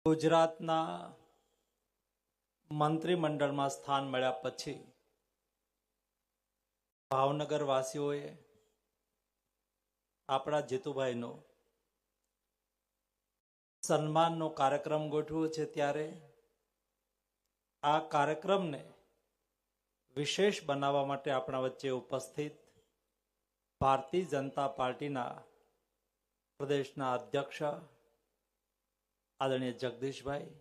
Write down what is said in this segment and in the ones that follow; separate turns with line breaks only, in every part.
ગુજરાતના મંત્રીમંડળમાં સ્થાન મળ્યા પછી ભાવનગર વાસીઓએ આપણા જીતુભાઈનો સન્માનનો કાર્યક્રમ ગોઠવ્યો છે। ત્યારે આ કાર્યક્રમને વિશેષ બનાવવા માટે આપણા વચ્ચે ઉપસ્થિત ભારતીય જનતા પાર્ટીના પ્રદેશના અધ્યક્ષ આદરણીય જગદીશભાઈ,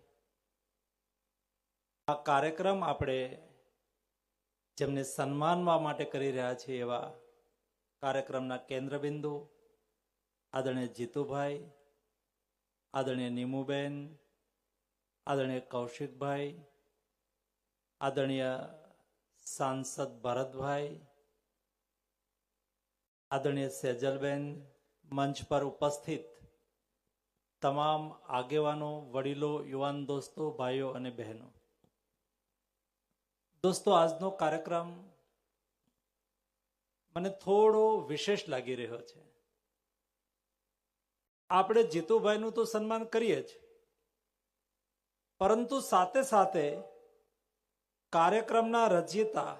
આ કાર્યક્રમ આપણે જેમને સન્માનવા માટે કરી રહ્યા છીએ એવા કાર્યક્રમના કેન્દ્રબિંદુ આદરણીય જીતુભાઈ, આદરણીય નીમુબેન, આદરણીય કૌશિકભાઈ, આદરણીય સાંસદ ભરતભાઈ, આદરણીય સેજલબેન, મંચ પર ઉપસ્થિત તમામ આગેવાનો, વડીલો, યુવાન દોસ્તો, ભાઈઓ અને બહેનો, દોસ્તો, આજનો કાર્યક્રમ મને થોડો વિશેષ લાગી રહ્યો છે। આપણે જીતુભાઈનું તો સન્માન કરીએ જ, પરંતુ સાથે સાથે કાર્યક્રમના રચયિતા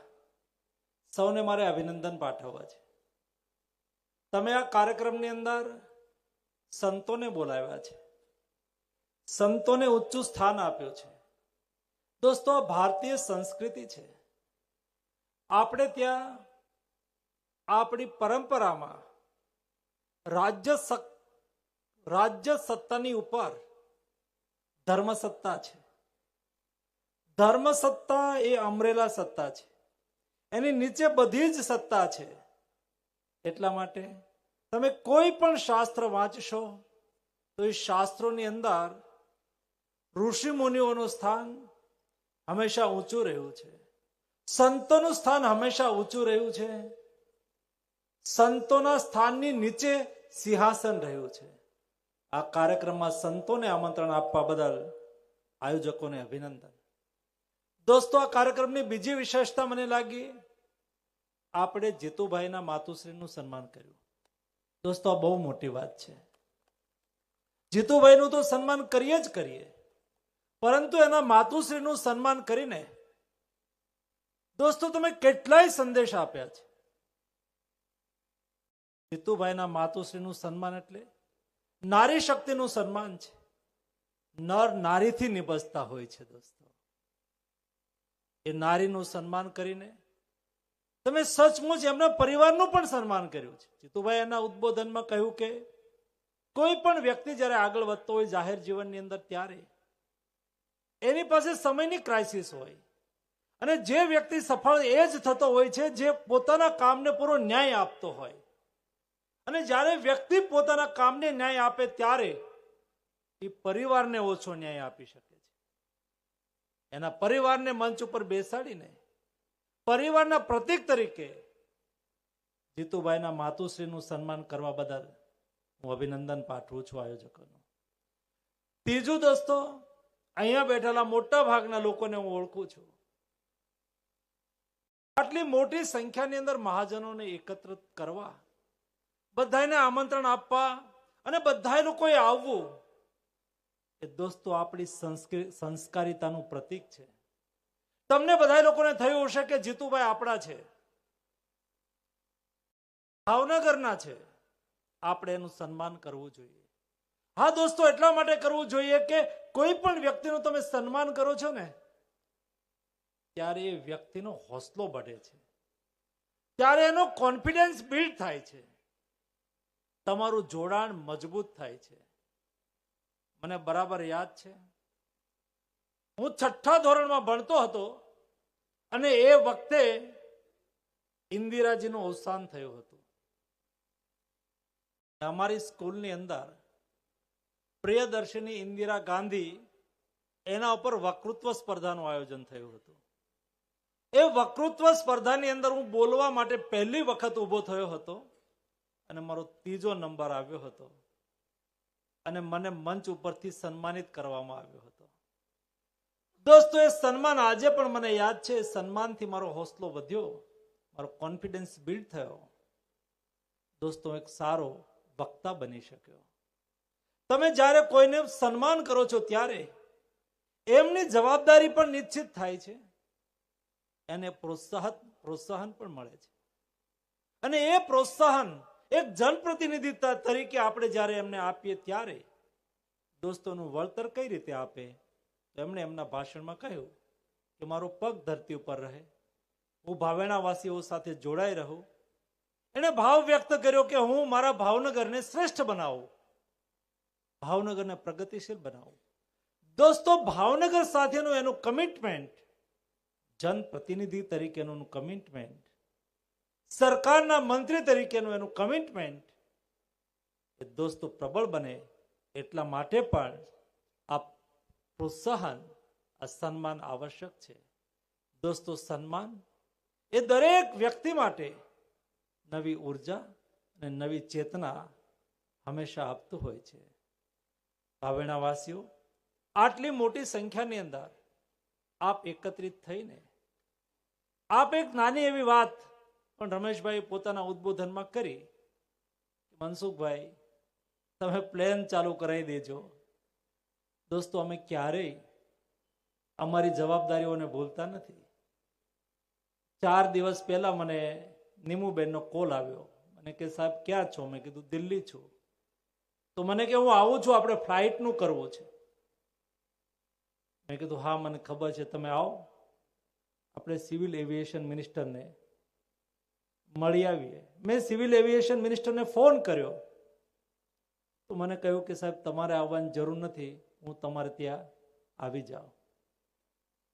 સૌને મારે અભિનંદન પાઠવવા છે। તમે આ કાર્યક્રમની અંદર સંતોને બોલાવ્યા છે, સંતોને ઊંચું સ્થાન આપ્યું છે। દોસ્તો, આ ભારતીય સંસ્કૃતિ છે। આપણે ત્યાં આપણી પરંપરામાં રાજ્ય સત્તાની ઉપર ધર્મ સત્તા છે। ધર્મ સત્તા એ અમરેલા સત્તા છે, એની નીચે બધી જ સત્તા છે। એટલા માટે તમે કોઈ પણ શાસ્ત્ર વાંચશો તો એ શાસ્ત્રોની અંદર ઋષિ મુનિઓનું સ્થાન હંમેશા ઊંચું રહ્યું છે, સંતોનું સ્થાન હંમેશા ઊંચું રહ્યું છે, સંતોના સ્થાનની નીચે સિંહાસન રહ્યું છે। આ કાર્યક્રમમાં સંતોને આમંત્રણ આપવા બદલ આયોજકોને અભિનંદન। દોસ્તો, આ કાર્યક્રમની બીજી વિશેષતા મને લાગી, આપણે જીતુભાઈના માતુશ્રીનું સન્માન કર્યું। દોસ્તો, આ બહુ મોટી વાત છે। જીતુભાઈનું તો સન્માન કરીએ જ કરીએ, પરંતુ એના માતુશ્રીનું સન્માન કરીને દોસ્તો તમે કેટલાય સંદેશ આપ્યા છે। જીતુભાઈના માતુશ્રીનું સન્માન એટલે નારી શક્તિનું સન્માન છે। નર નારીથી નિપજતા હોય છે। દોસ્તો, એ નારીનું સન્માન કરીને તમે સચમુચ એમના પરિવારનું પણ સન્માન કર્યું છે। જીતુભાઈ એના ઉદ્બોધનમાં કહ્યું કે કોઈ પણ વ્યક્તિ જ્યારે આગળ વધતો હોય જાહેર જીવનની અંદર, ત્યારે એની પાસે સમયની ક્રાઇસિસ હોય, અને જે વ્યક્તિ સફળ એ જ થતો હોય છે જે પોતાના કામને પૂરો ન્યાય આપતો હોય। અને જ્યારે વ્યક્તિ પોતાના કામને ન્યાય આપે ત્યારે એ પરિવારને ઓછો ન્યાય આપી શકે છે। એના પરિવારને મંચ ઉપર બેસાડીને પરિવારના પ્રતીક તરીકે જીતુભાઈના માતુશ્રીનું સન્માન કરવા બદલ હું અભિનંદન પાઠવું છું આયોજકોનું। ત્રીજું, દોસ્તો, અહીંયા બેઠેલા મોટા ભાગના લોકોને હું ઓળખું છું। આટલી મોટી સંખ્યાની અંદર મહાજનોને એકત્રિત કરવા, બધાને આમંત્રણ આપવા અને બધા લોકોએ આવવું, એ દોસ્તો આપણી સંસ્કારિતાનું પ્રતીક છે। તમને બધા લોકોને થયું હશે કે જીતુભાઈ આપણા છે, ભાવનગરના છે, આપણે એનું સન્માન કરવું જોઈએ। હા દોસ્તો, એટલા માટે કરવું જોઈએ કે કોઈ પણ વ્યક્તિનું તમે સન્માન કરો છો ને, ત્યારે એ વ્યક્તિનો હોસલો बढ़ે છે, ત્યારે એનો કોન્ફિડન્સ બિલ્ડ થાય છે, તમારું જોડાણ મજબૂત થાય છે। મને બરાબર યાદ છે, હું 6ઠા ધોરણમાં ભણતો હતો અને એ વખતે ઇન્દિરાજીનું અવસાન થયું હતું। અમારી સ્કૂલની અંદર પ્રિયદર્શિની ઇન્દિરા ગાંધી, એના ઉપર વક્તૃત્વ સ્પર્ધાનું આયોજન થયું હતું। એ વક્તૃત્વ સ્પર્ધાની અંદર હું બોલવા માટે પહેલી વખત ઊભો થયો હતો અને મારો 3જો નંબર આવ્યો હતો અને મને મંચ ઉપરથી સન્માનિત કરવામાં આવ્યો હતો। દોસ્તો, એ સન્માન આજે પણ મને યાદ છે। સન્માનથી મારો હોસલો વધ્યો, મારો કોન્ફિડન્સ બિલ્ડ થયો। દોસ્તો, એક સારો વક્તા બની શક્યો। તમે જ્યારે કોઈને સન્માન કરો છો ત્યારે એમની જવાબદારી પણ નિશ્ચિત થાય છે, એને પ્રોત્સાહન પણ મળે છે. અને એ પ્રોત્સાહન એક જનપ્રતિનિધિ તરીકે આપણે જ્યારે એમને આપીએ ત્યારે દોસ્તોનું વળતર કઈ રીતે આપે? તો એમણે એમના ભાષણમાં કહ્યું કે મારો પગ ધરતી ઉપર રહે, હું ભાવેણાવાસીઓ સાથે જોડાઈ રહું. એણે ભાવ વ્યક્ત કર્યો કે હું મારા ભાવનગરને શ્રેષ્ઠ બનાવું, ભાવનગરને પ્રગતિશીલ બનાવું. દોસ્તો, ભાવનગર સાથેનું એનું કમિટમેન્ટ, જનપ્રતિનિધિ તરીકેનું કમિટમેન્ટ, સરકારના મંત્રી તરીકેનું એનું કમિટમેન્ટ એ દોસ્તો પ્રબળ બને એટલા માટે પણ આ પ્રોત્સાહન, આ સન્માન આવશ્યક છે. દોસ્તો, સન્માન એ દરેક વ્યક્તિ માટે નવી ઉર્જા અને નવી ચેતના હંમેશા આપતું હોય છે. ભાવેણાવાસીઓ, આટલી મોટી સંખ્યાની અંદર આપ એકત્રિત થઈને આપ એક નાની એવી વાત પણ રમેશભાઈ પોતાના ઉદ્બોધનમાં કરી, મનસુખભાઈ તમે પ્લેન ચાલુ કરાવી દેજો. દોસ્તો, અમે ક્યારેય અમારી જવાબદારીઓને ભૂલતા નથી. 4 દિવસ પહેલા મને નીમુબેનનો કોલ આવ્યો. મને કે સાહેબ ક્યાં છો? મેં કીધું દિલ્હી છું. તો મને કે હું આવું છું, આપણે ફ્લાઇટનું કરવું છે. મેં કીધું હા મને ખબર છે, તમે આવો, આપણે સિવિલ એવિએશન મિનિસ્ટરને મળી આવીએ. મેં સિવિલ એવિએશન મિનિસ્ટરને ફોન કર્યો તો મને કહ્યું કે સાહેબ તમારે આવવાની જરૂર નથી, હું તમારે ત્યાં આવી જાઉં.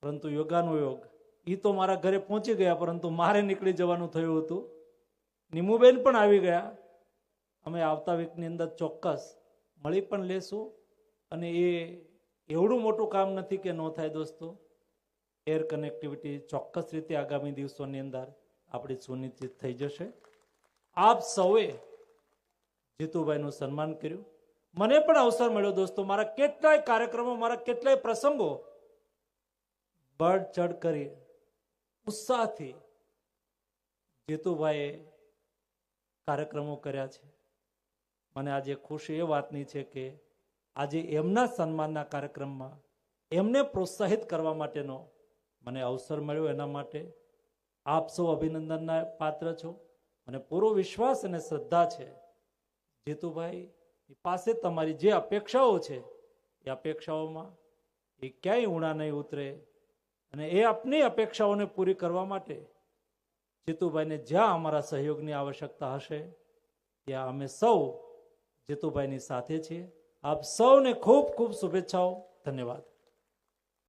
પરંતુ યોગાનુયોગ એ તો મારા ઘરે પહોંચી ગયા, પરંતુ મારે નીકળી જવાનું થયું હતું. નીમુબેન પણ આવી ગયા. અમે આવતા વીકની અંદર ચોક્કસ મળી પણ લેશું. અને એ એવડું મોટું કામ નથી કે ન થાય દોસ્તો. એર કનેક્ટિવિટી ચોક્કસ રીતે આગામી દિવસોની અંદર આપણી સુનિશ્ચિત થઈ જશે. આપ સૌએ જીતુભાઈનું સન્માન કર્યું. મને પણ અવસર મળ્યો દોસ્તો, મારા કેટલાય કાર્યક્રમો, મારા કેટલાય પ્રસંગો બળચડ કરી ઉત્સાહથી જીતુભાઈએ કાર્યક્રમો કર્યા છે. મને આજે ખુશી એ વાતની છે કે આજે એમના સન્માનના કાર્યક્રમમાં એમને પ્રોત્સાહિત કરવા માટેનો મને અવસર મળ્યો. એના માટે આપ સૌ અભિનંદનના પાત્ર છો. મને પૂરો વિશ્વાસ અને શ્રદ્ધા છે જીતુભાઈ પાસે તમારી જે અપેક્ષાઓ છે એ અપેક્ષાઓમાં એ ક્યાંય ઊણા નહીં ઉતરે. અને એ આપની અપેક્ષાઓને પૂરી કરવા માટે જીતુભાઈને જ્યાં અમારા સહયોગની આવશ્યકતા હશે ત્યાં અમે સૌ જીતુભાઈની સાથે છીએ. આપ સૌને ખૂબ ખૂબ શુભેચ્છાઓ. ધન્યવાદ.